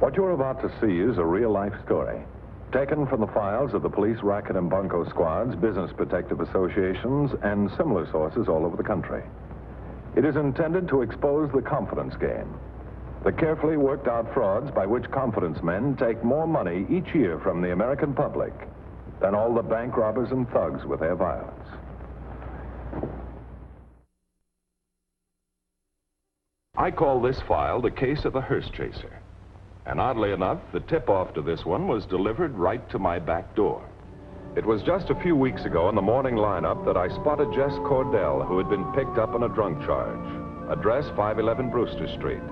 What you're about to see is a real-life story, taken from the files of the police racket and bunko squads, business protective associations, and similar sources all over the country. It is intended to expose the confidence game, the carefully worked-out frauds by which confidence men take more money each year from the American public than all the bank robbers and thugs with their violence. I call this file the case of the Hearse chaser. And oddly enough, the tip-off to this one was delivered right to my back door. It was just a few weeks ago in the morning lineup that I spotted Jess Cordell, who had been picked up on a drunk charge. Address 511 Brewster Street.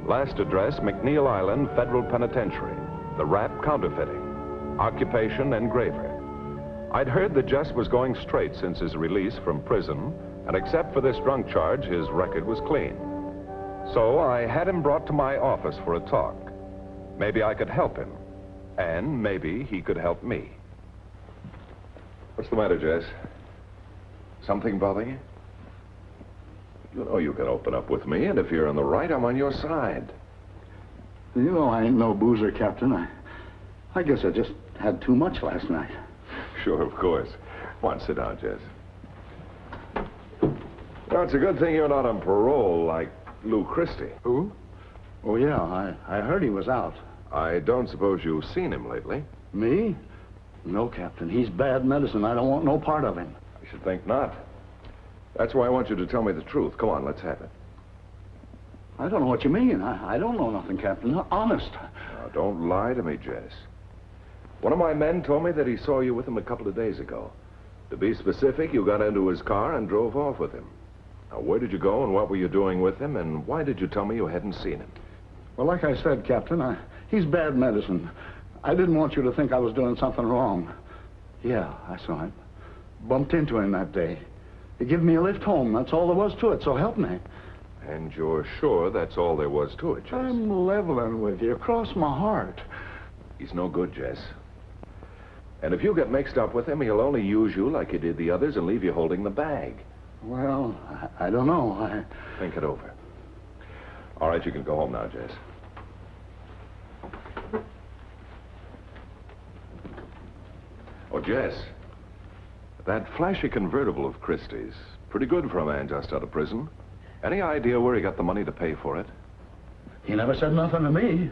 Last address, McNeil Island Federal Penitentiary. The rap counterfeiting. Occupation engraver. I'd heard that Jess was going straight since his release from prison, and except for this drunk charge, his record was clean. So I had him brought to my office for a talk. Maybe I could help him, and maybe he could help me. What's the matter, Jess? Something bothering you? You know you can open up with me, and if you're on the right, I'm on your side. You know I ain't no boozer, Captain. I guess I just had too much last night. Sure, of course. Come on, sit down, Jess. Now, it's a good thing you're not on parole like Lou Christie. Who? Oh, yeah, I heard he was out. I don't suppose you've seen him lately. Me? No, Captain. He's bad medicine. I don't want no part of him. I should think not. That's why I want you to tell me the truth. Come on, let's have it. I don't know what you mean. I don't know nothing, Captain. Honest. Now, don't lie to me, Jess. One of my men told me that he saw you with him a couple of days ago. To be specific, you got into his car and drove off with him. Now, where did you go and what were you doing with him, and why did you tell me you hadn't seen him? Well, like I said, Captain, he's bad medicine. I didn't want you to think I was doing something wrong. Yeah, I saw him. Bumped into him that day. He gave me a lift home. That's all there was to it, so help me. And you're sure that's all there was to it, Jess? I'm leveling with you, across my heart. He's no good, Jess. And if you get mixed up with him, he'll only use you like he did the others and leave you holding the bag. Well, I don't know. Think it over. All right, you can go home now, Jess. Oh, Jess, that flashy convertible of Christie's, pretty good for a man just out of prison. Any idea where he got the money to pay for it? He never said nothing to me.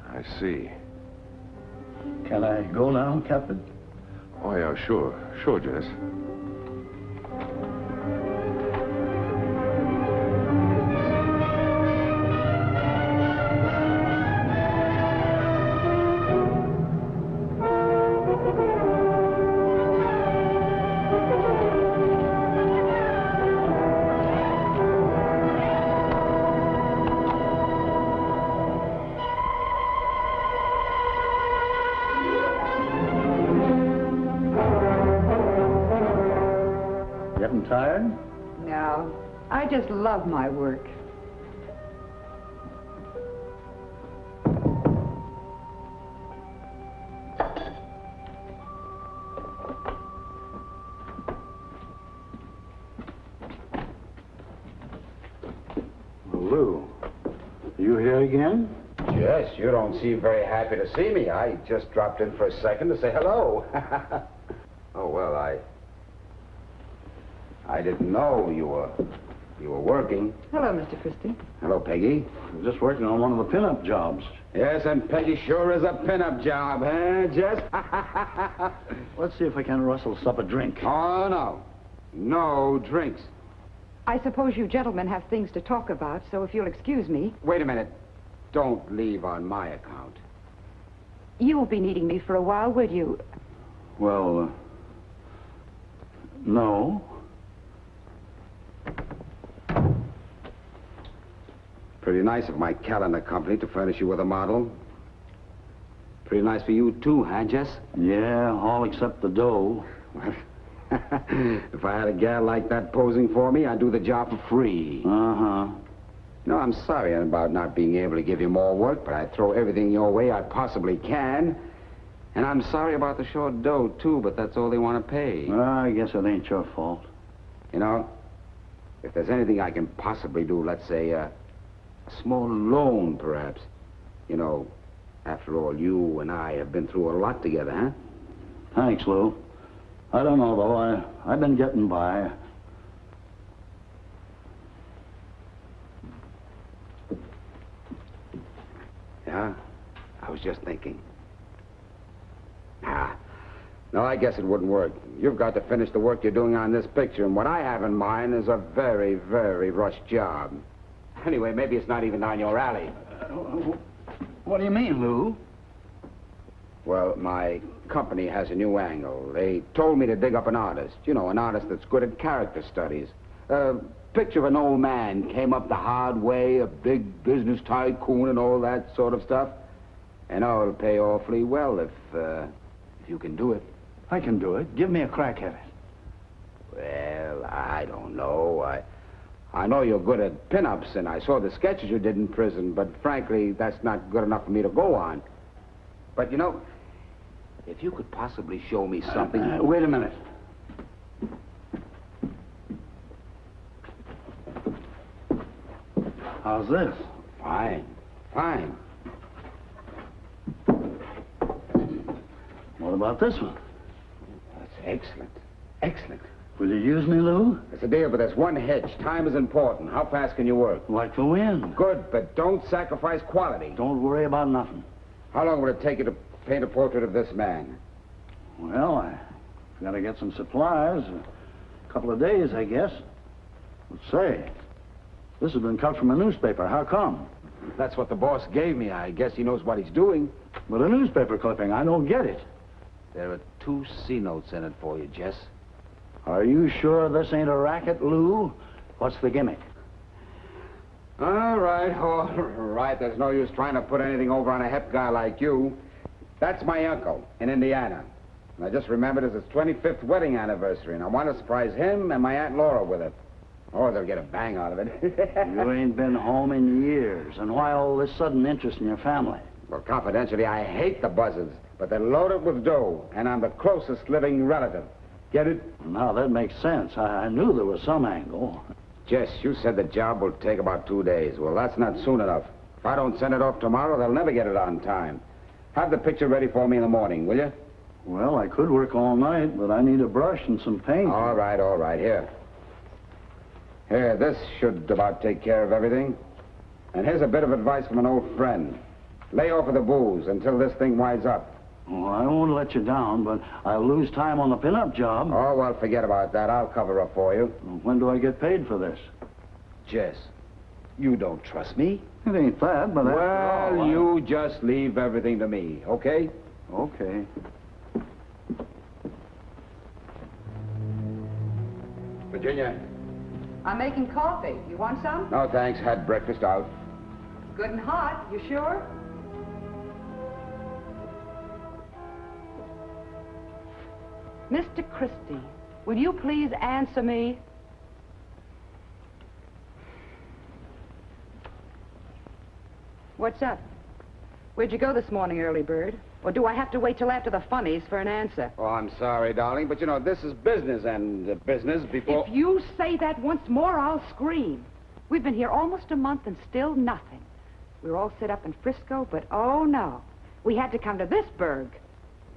I see. Can I go now, Captain? Oh, yeah, sure. Sure, Jess. Tired? No. I just love my work. Lou, you here again? Yes, you don't seem very happy to see me. I just dropped in for a second to say hello. Oh, well, I didn't know you were working. Hello, Mr. Christie. Hello, Peggy. I'm just working on one of the pinup jobs. Yes, and Peggy sure is a pinup job, huh, Jess? Let's see if I can rustle us up a drink. Oh, no. No drinks. I suppose you gentlemen have things to talk about, so if you'll excuse me. Wait a minute. Don't leave on my account. You won't be needing me for a while, will you? Well, no. Pretty nice of my calendar company to furnish you with a model. Pretty nice for you, too, huh, Jess? Yeah, all except the dough. Well, if I had a gal like that posing for me, I'd do the job for free. Uh-huh. No, I'm sorry about not being able to give you more work, but I throw everything your way I possibly can. And I'm sorry about the short dough, too, but that's all they want to pay. Well, I guess it ain't your fault. You know, if there's anything I can possibly do, let's say, a small loan, perhaps. You know, after all, you and I have been through a lot together, huh? Thanks, Lou. I don't know, though. I've been getting by. Yeah? I was just thinking. No, I guess it wouldn't work. You've got to finish the work you're doing on this picture, and what I have in mind is a very, very rushed job. Anyway, maybe it's not even down your alley. What do you mean, Lou? Well, my company has a new angle. They told me to dig up an artist. You know, an artist that's good at character studies. Picture of an old man came up the hard way, a big business tycoon and all that sort of stuff. And it'll pay awfully well if you can do it. I can do it. Give me a crack at it. Well, I don't know. I know you're good at pinups, and I saw the sketches you did in prison, but frankly, that's not good enough for me to go on. But, you know, if you could possibly show me something... Wait a minute. How's this? Fine, fine. What about this one? That's excellent, excellent. Will you use me, Lou? That's a deal, but there's one hitch. Time is important. How fast can you work? Like the wind. Good, but don't sacrifice quality. Don't worry about nothing. How long would it take you to paint a portrait of this man? Well, I've got to get some supplies. A couple of days, I guess. But say, this has been cut from a newspaper. How come? That's what the boss gave me. I guess he knows what he's doing. But a newspaper clipping, I don't get it. There are 2 C notes in it for you, Jess. Are you sure this ain't a racket, Lou? What's the gimmick? All right. There's no use trying to put anything over on a hep guy like you. That's my uncle in Indiana. And I just remembered it's his 25th wedding anniversary, and I want to surprise him and my Aunt Laura with it. Oh, they'll get a bang out of it. You ain't been home in years. And why all this sudden interest in your family? Well, confidentially, I hate the buzzards, but they're loaded with dough, and I'm the closest living relative. Get it? Now, that makes sense. I knew there was some angle. Jess, you said the job will take about 2 days. Well, that's not soon enough. If I don't send it off tomorrow, they'll never get it on time. Have the picture ready for me in the morning, will you? Well, I could work all night, but I need a brush and some paint. All right. Here, this should about take care of everything. And here's a bit of advice from an old friend. Lay off of the booze until this thing winds up. Well, I won't let you down, but I'll lose time on the pinup job. Oh, well, forget about that. I'll cover up for you. When do I get paid for this? Jess, you don't trust me? It ain't that, but after all, you just leave everything to me, okay? Okay. Virginia? I'm making coffee. You want some? No, thanks. Had breakfast out. Good and hot. You sure? Mr. Christie, will you please answer me? What's up? Where'd you go this morning, early bird? Or do I have to wait till after the funnies for an answer? Oh, I'm sorry, darling, but you know, this is business, and business before... If you say that once more, I'll scream. We've been here almost a month and still nothing. We were all set up in Frisco, but oh no. We had to come to this burg.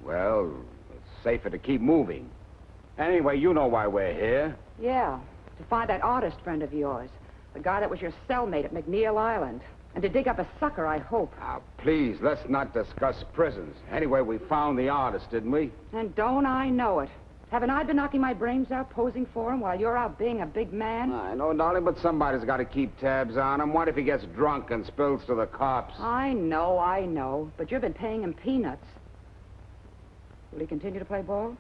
Well, it's safer to keep moving. Anyway, you know why we're here. Yeah, to find that artist friend of yours. The guy that was your cellmate at McNeil Island. And to dig up a sucker, I hope. Now, please, let's not discuss prisons. Anyway, we found the artist, didn't we? And don't I know it. Haven't I been knocking my brains out posing for him while you're out being a big man? I know, darling, but somebody's got to keep tabs on him. What if he gets drunk and spills to the cops? I know. But you've been paying him peanuts. Will he continue to play ball?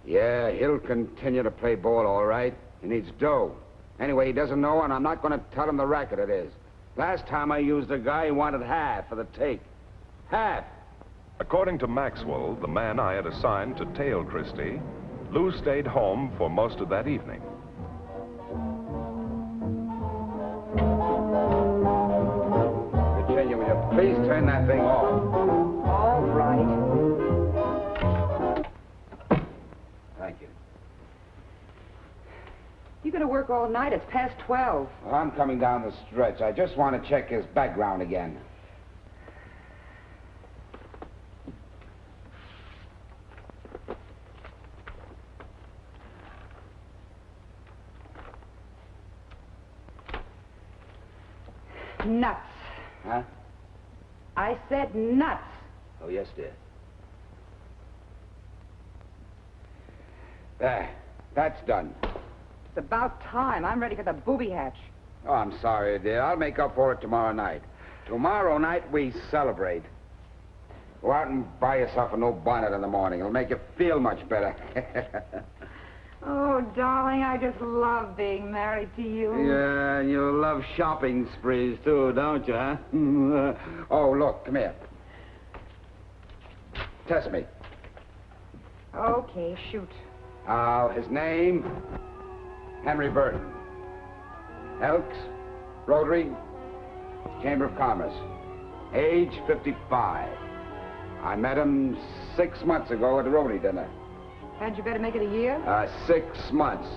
Yeah, he'll continue to play ball, all right. He needs dough. Anyway, he doesn't know, and I'm not going to tell him the racket it is. Last time I used a guy, he wanted half for the take. Half. According to Maxwell, the man I had assigned to tail Christie, Lou stayed home for most of that evening. Virginia, will you please turn that thing off? All right. Thank you. You're going to work all night. It's past 12. Well, I'm coming down the stretch. I just want to check his background again. Nuts. Huh? I said nuts. Oh, yes, dear. There. That's done. It's about time. I'm ready for the booby hatch. Oh, I'm sorry, dear. I'll make up for it tomorrow night. Tomorrow night, we celebrate. Go out and buy yourself a new bonnet in the morning. It'll make you feel much better. Oh, darling, I just love being married to you. Yeah, you love shopping sprees, too, don't you, huh? Oh, look, come here. Test me. Okay, shoot. His name, Henry Burton. Elks, Rotary, Chamber of Commerce. Age 55. I met him 6 months ago at the Rotary dinner. Hadn't you better make it a year? 6 months.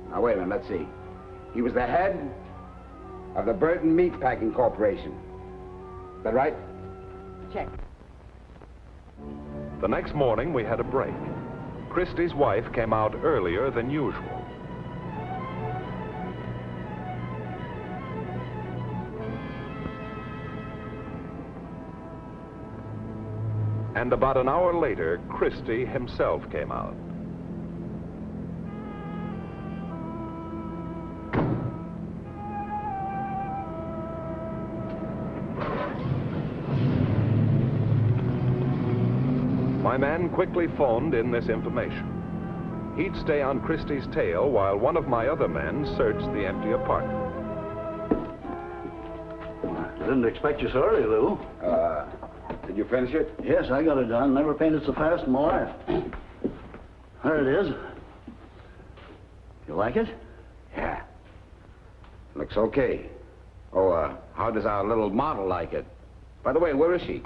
Now, wait a minute, let's see. He was the head of the Burton Meatpacking Corporation. Is that right? Check. The next morning, we had a break. Christie's wife came out earlier than usual. And about an hour later, Christie himself came out. My man quickly phoned in this information. He'd stay on Christie's tail while one of my other men searched the empty apartment. I didn't expect you so early, Lou. Did you finish it? Yes, I got it done. Never painted so fast in my life. There it is. You like it? Yeah. Looks okay. Oh, how does our little model like it? By the way, where is she?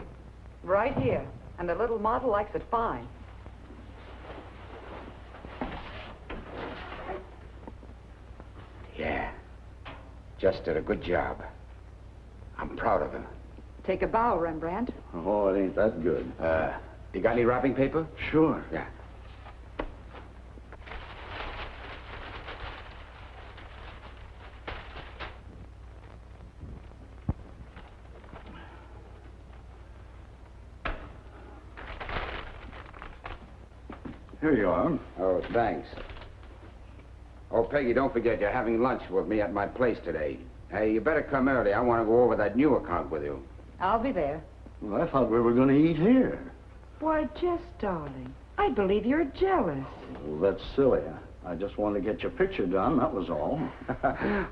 Right here. And the little model likes it fine. Yeah. Just did a good job. I'm proud of him. Take a bow, Rembrandt. Oh, it ain't that good. You got any wrapping paper? Sure. Yeah. Here you are. Oh, thanks. Oh, Peggy, don't forget you're having lunch with me at my place today. Hey, you better come early. I want to go over that new account with you. I'll be there. Well, I thought we were going to eat here. Why, Jess, darling, I believe you're jealous. Well, that's silly. I just wanted to get your picture done, that was all.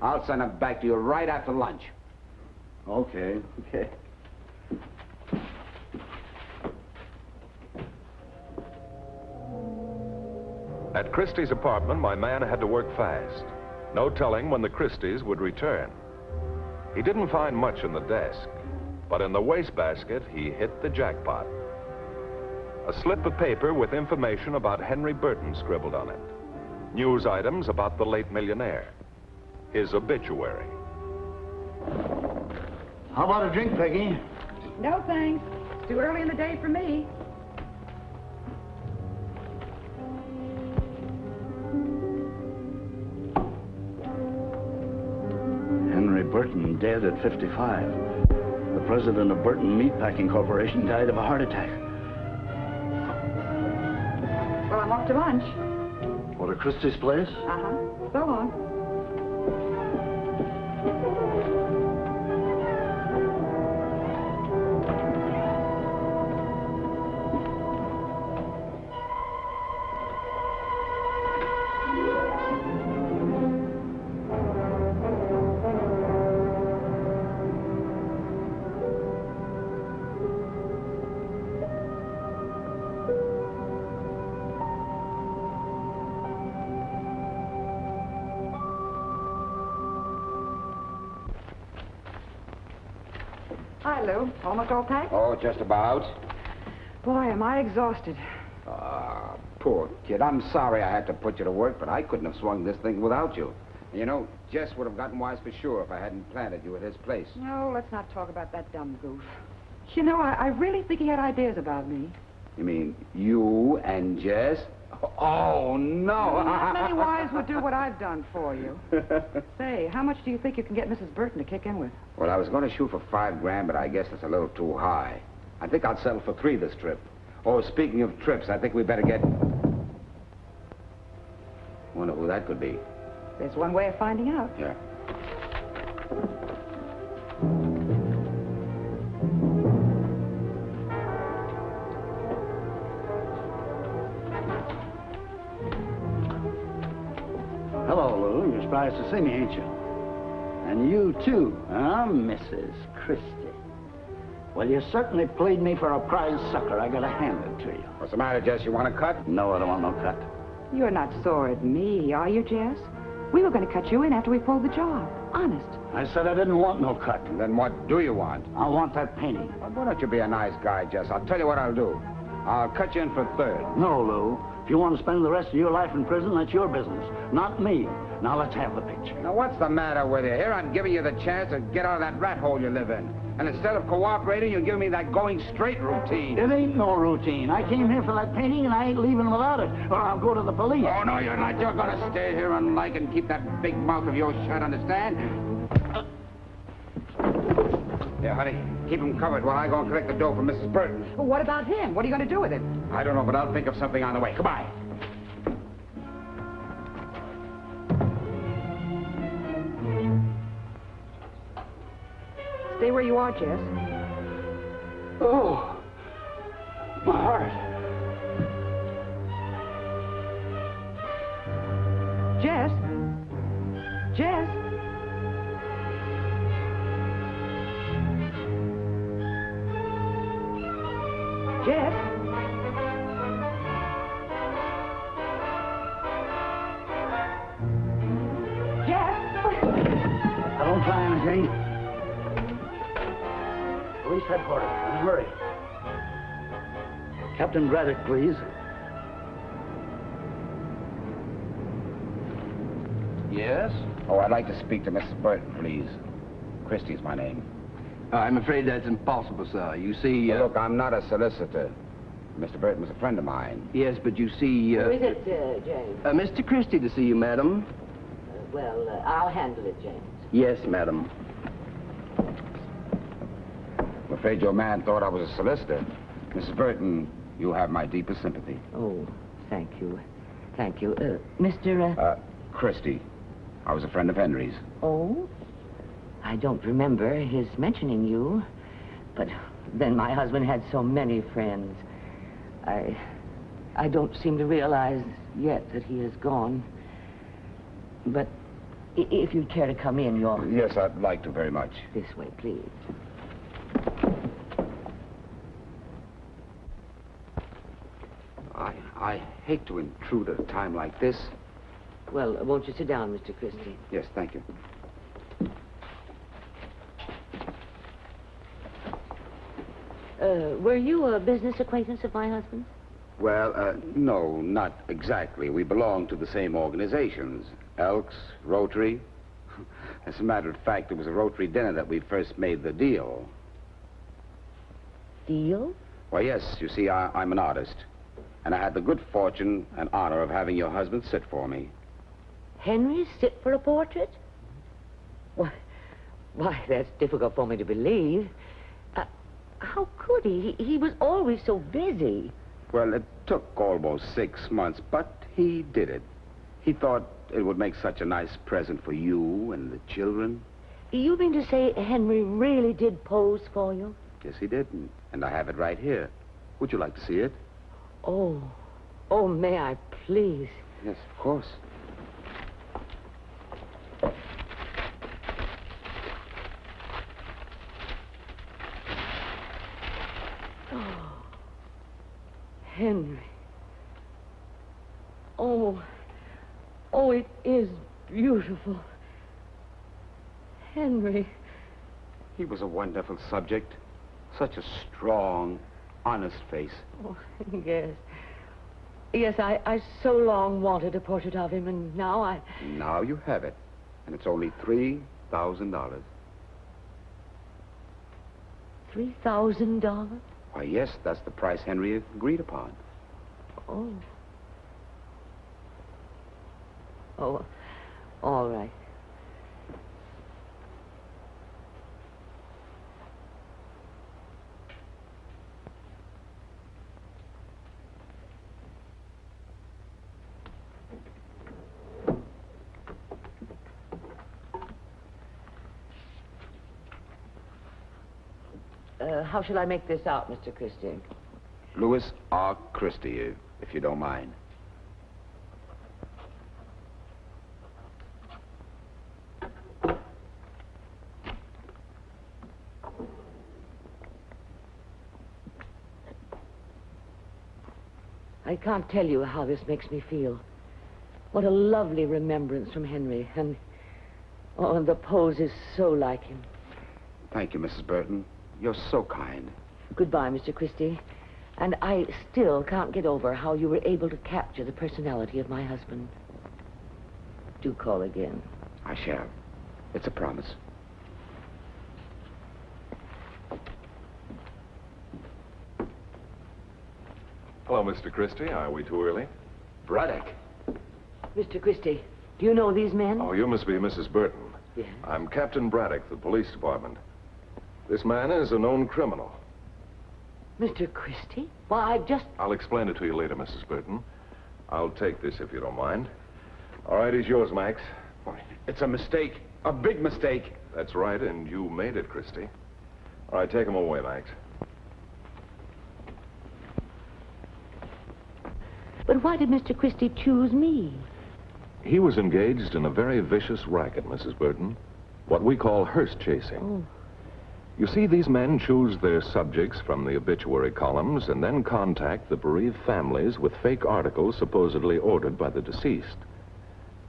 I'll send it back to you right after lunch. Okay. At Christie's apartment, my man had to work fast. No telling when the Christies would return. He didn't find much in the desk, but in the wastebasket, he hit the jackpot. A slip of paper with information about Henry Burton scribbled on it. News items about the late millionaire. His obituary. How about a drink, Peggy? No, thanks. It's too early in the day for me. Henry Burton, dead at 55. The president of Burton Meatpacking Corporation died of a heart attack. Well, I'm off to lunch. What, at Christie's place? Uh-huh. So long. Hi, Lou. Almost all packed? Oh, just about. Boy, am I exhausted. Poor kid. I'm sorry I had to put you to work, but I couldn't have swung this thing without you. You know, Jess would have gotten wise for sure if I hadn't planted you at his place. No, let's not talk about that dumb goof. You know, I really think he had ideas about me. You mean you and Jess? Oh, no. Not many wives would do what I've done for you. Say, how much do you think you can get Mrs. Burton to kick in with? Well, I was going to shoot for $5,000, but I guess that's a little too high. I think I'll settle for 3 this trip. Oh, speaking of trips, I think we better get... Wonder who that could be. There's one way of finding out. Yeah. Hello, Lou. You're surprised to see me, ain't you? And you, too, huh, Mrs. Christie? Well, you certainly played me for a prize sucker. I gotta hand it to you. What's the matter, Jess? You want a cut? No, I don't want no cut. You're not sore at me, are you, Jess? We were going to cut you in after we pulled the job. Honest. I said I didn't want no cut. And then what do you want? I want that painting. Well, why don't you be a nice guy, Jess? I'll tell you what I'll do. I'll cut you in for 1/3. No, Lou. If you want to spend the rest of your life in prison, that's your business, not me. Now, let's have the picture. Now, what's the matter with you? Here, I'm giving you the chance to get out of that rat hole you live in. And instead of cooperating, you're giving me that going straight routine. It ain't no routine. I came here for that painting, and I ain't leaving without it, or I'll go to the police. Oh, no, you're not. You're gonna stay here and like and keep that big mouth of yours shut, understand? Yeah, honey, keep him covered while I go and collect the dough from Mrs. Burton. Well, what about him? What are you going to do with him? I don't know, but I'll think of something on the way. Goodbye. Stay where you are, Jess. Oh, my heart. Jess? Jess? Jess? Jess? I don't try anything. Police headquarters, in a hurry. Captain Braddock, please. Yes? Oh, I'd like to speak to Mrs. Burton, please. Christie's my name. I'm afraid that's impossible, sir. You see, Well, look, I'm not a solicitor. Mr. Burton was a friend of mine. Yes, but you see, Who is it, James? Mr. Christie to see you, madam. I'll handle it, James. Yes, madam. I'm afraid your man thought I was a solicitor. Mrs. Burton, you have my deepest sympathy. Oh, thank you. Thank you. Mr. Christie. I was a friend of Henry's. Oh? I don't remember his mentioning you. But then my husband had so many friends. I don't seem to realize yet that he is gone. But if you'd care to come in, you're... Yes, I'd like to very much. This way, please. I hate to intrude at a time like this. Well, won't you sit down, Mr. Christie? Yes, thank you. Were you a business acquaintance of my husband's? Well, no, not exactly. We belong to the same organizations. Elks, Rotary. As a matter of fact, it was a Rotary dinner that we first made the deal. Deal? Well, yes, you see, I'm an artist. And I had the good fortune and honor of having your husband sit for me. Henry sit for a portrait? Why, that's difficult for me to believe. How could he? He was always so busy. Well, it took almost 6 months, but he did it. He thought it would make such a nice present for you and the children. You mean to say Henry really did pose for you? Yes, he did, and I have it right here. Would you like to see it? Oh, may I please? Yes, of course. Oh, Henry. Oh, it is beautiful. Henry. He was a wonderful subject. Such a strong, honest face. Oh, yes. Yes, I so long wanted a portrait of him, and now Now you have it. And it's only $3,000. $3,000? Why, yes, that's the price Henry agreed upon. Oh. Oh, all right. How shall I make this out, Mr. Christie? Louis R. Christie, if you don't mind. I can't tell you how this makes me feel. What a lovely remembrance from Henry. And the pose is so like him. Thank you, Mrs. Burton. You're so kind. Goodbye, Mr. Christie. And I still can't get over how you were able to capture the personality of my husband. Do call again. I shall. It's a promise. Hello, Mr. Christie. Are we too early? Braddock. Mr. Christie, do you know these men? Oh, you must be Mrs. Burton. Yes. I'm Captain Braddock, the police department. This man is a known criminal. Mr. Christie? Why, I've just... I'll explain it to you later, Mrs. Burton. I'll take this if you don't mind. All right, he's yours, Max. It's a mistake. A big mistake. That's right, and you made it, Christie. All right, take him away, Max. But why did Mr. Christie choose me? He was engaged in a very vicious racket, Mrs. Burton. What we call hearse chasing. Oh. You see, these men choose their subjects from the obituary columns and then contact the bereaved families with fake articles supposedly ordered by the deceased.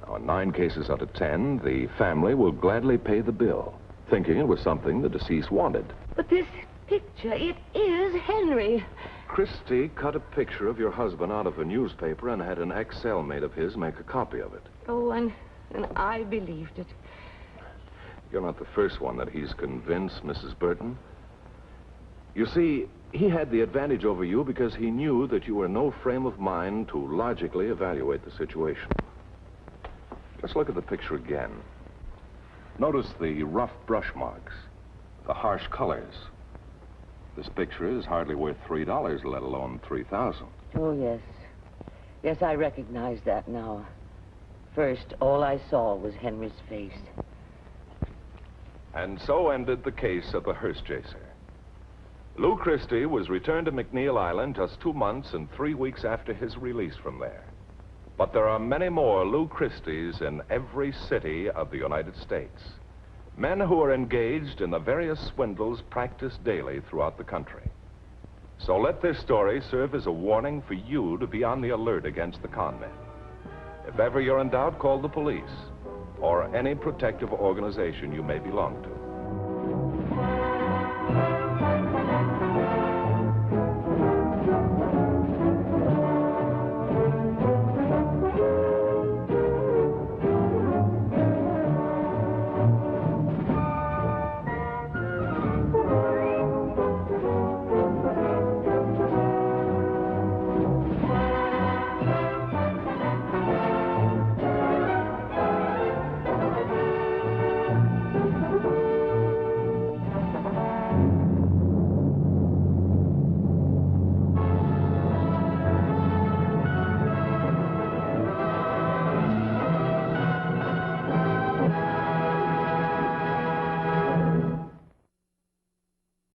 Now, in 9 cases out of 10, the family will gladly pay the bill, thinking it was something the deceased wanted. But this picture, it is Henry. Christie cut a picture of your husband out of a newspaper and had an ex-cellmate of his make a copy of it. Oh, and I believed it. You're not the first one that he's convinced, Mrs. Burton. You see, he had the advantage over you because he knew that you were in no frame of mind to logically evaluate the situation. Let's look at the picture again. Notice the rough brush marks, the harsh colors. This picture is hardly worth $3, let alone $3,000. Oh, yes. Yes, I recognize that now. First, all I saw was Henry's face. And so ended the case of the hearse chaser. Lou Christie was returned to McNeil Island just 2 months and 3 weeks after his release from there. But there are many more Lou Christies in every city of the United States. Men who are engaged in the various swindles practiced daily throughout the country. So let this story serve as a warning for you to be on the alert against the con men. If ever you're in doubt, call the police or any protective organization you may belong to.